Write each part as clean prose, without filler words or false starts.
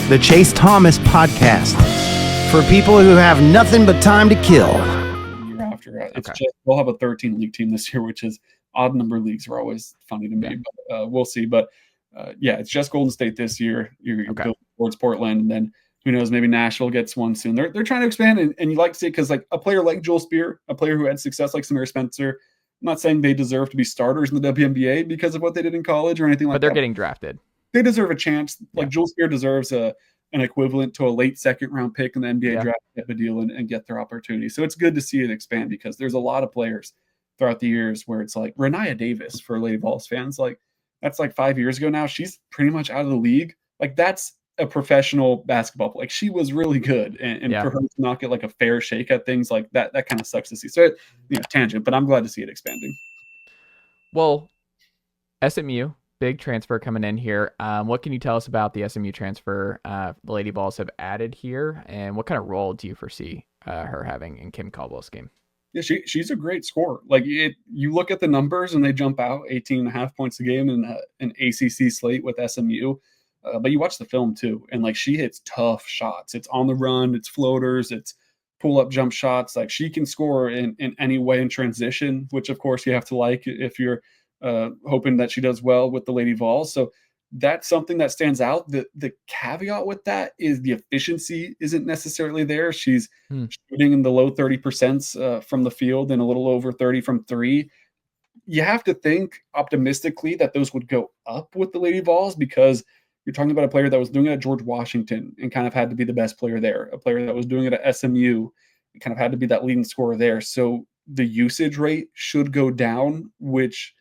the Chase Thomas podcast, for people who have nothing but time to kill. Year after, it's just we'll have a 13 league team this year, which is odd number leagues are always funny to me, but we'll see. But yeah, it's just Golden State this year. You're going towards Portland, and then who knows, maybe Nashville gets one soon. They're trying to expand, and you like to see it because like a player like Joel Spear, a player who had success like Samir Spencer. I'm not saying they deserve to be starters in the WNBA because of what they did in college or anything like that. But they're getting drafted. They deserve a chance. Like Joel Spear deserves an equivalent to a late second round pick in the NBA draft type of deal and get their opportunity. So it's good to see it expand because there's a lot of players throughout the years where it's like Renaya Davis for Lady Vols fans. Like that's like 5 years ago now. She's pretty much out of the league. Like that's a professional basketball player. Like she was really good. And for her to not get like a fair shake at things like that kind of sucks to see. So, tangent, but I'm glad to see it expanding. Well, SMU, big transfer coming in here. What can you tell us about the SMU transfer the Lady Vols have added here? And what kind of role do you foresee her having in Kim Caldwell's game? Yeah, she's a great scorer. Like you look at the numbers and they jump out 18.5 points a game in an ACC slate with SMU. But you watch the film too, and like she hits tough shots. It's on the run, it's floaters, it's pull-up jump shots. Like she can score in any way in transition, which of course you have to like if you're hoping that she does well with the Lady Vols. So that's something that stands out. The caveat with that is the efficiency isn't necessarily there. She's shooting in the low 30% from the field and a little over 30 from three. You have to think optimistically that those would go up with the Lady Vols because you're talking about a player that was doing it at George Washington and kind of had to be the best player there, a player that was doing it at SMU and kind of had to be that leading scorer there. So the usage rate should go down, which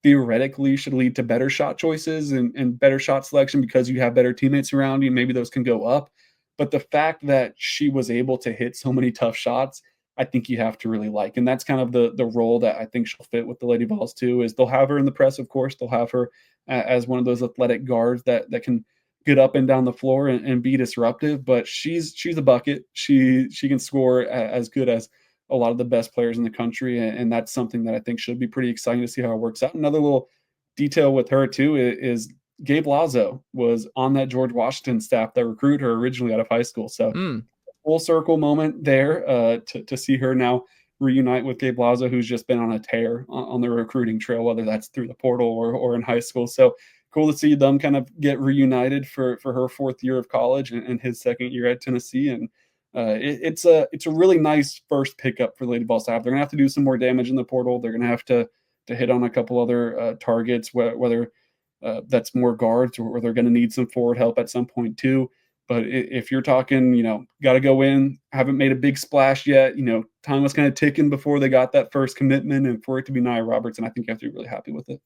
theoretically should lead to better shot choices and better shot selection because you have better teammates around you. Maybe those can go up. But the fact that she was able to hit so many tough shots, I think you have to really like. And that's kind of the role that I think she'll fit with the Lady Vols too, is they'll have her in the press, of course. They'll have her as one of those athletic guards that can get up and down the floor and be disruptive. But she's a bucket. She can score as good as a lot of the best players in the country. And that's something that I think should be pretty exciting to see how it works out. Another little detail with her too is Gabe Lazo was on that George Washington staff that recruited her originally out of high school. So full circle moment there to see her now reunite with Gabe Lazo, who's just been on a tear on the recruiting trail, whether that's through the portal or in high school. So cool to see them kind of get reunited for her fourth year of college and his second year at Tennessee. And it's a really nice first pickup for Lady Vols to have. They're gonna have to do some more damage in the portal. They're gonna have to hit on a couple other targets, whether that's more guards or they're gonna need some forward help at some point too. But if you're talking, got to go in, haven't made a big splash yet, time was kind of ticking before they got that first commitment, and for it to be Nia Robertson, I think you have to be really happy with it.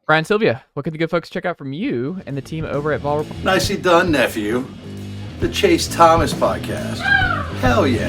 Brian, Sylvia, what can the good folks check out from you and the team over at Vol Report? Nicely done, nephew. The Chase Thomas podcast. Hell yeah.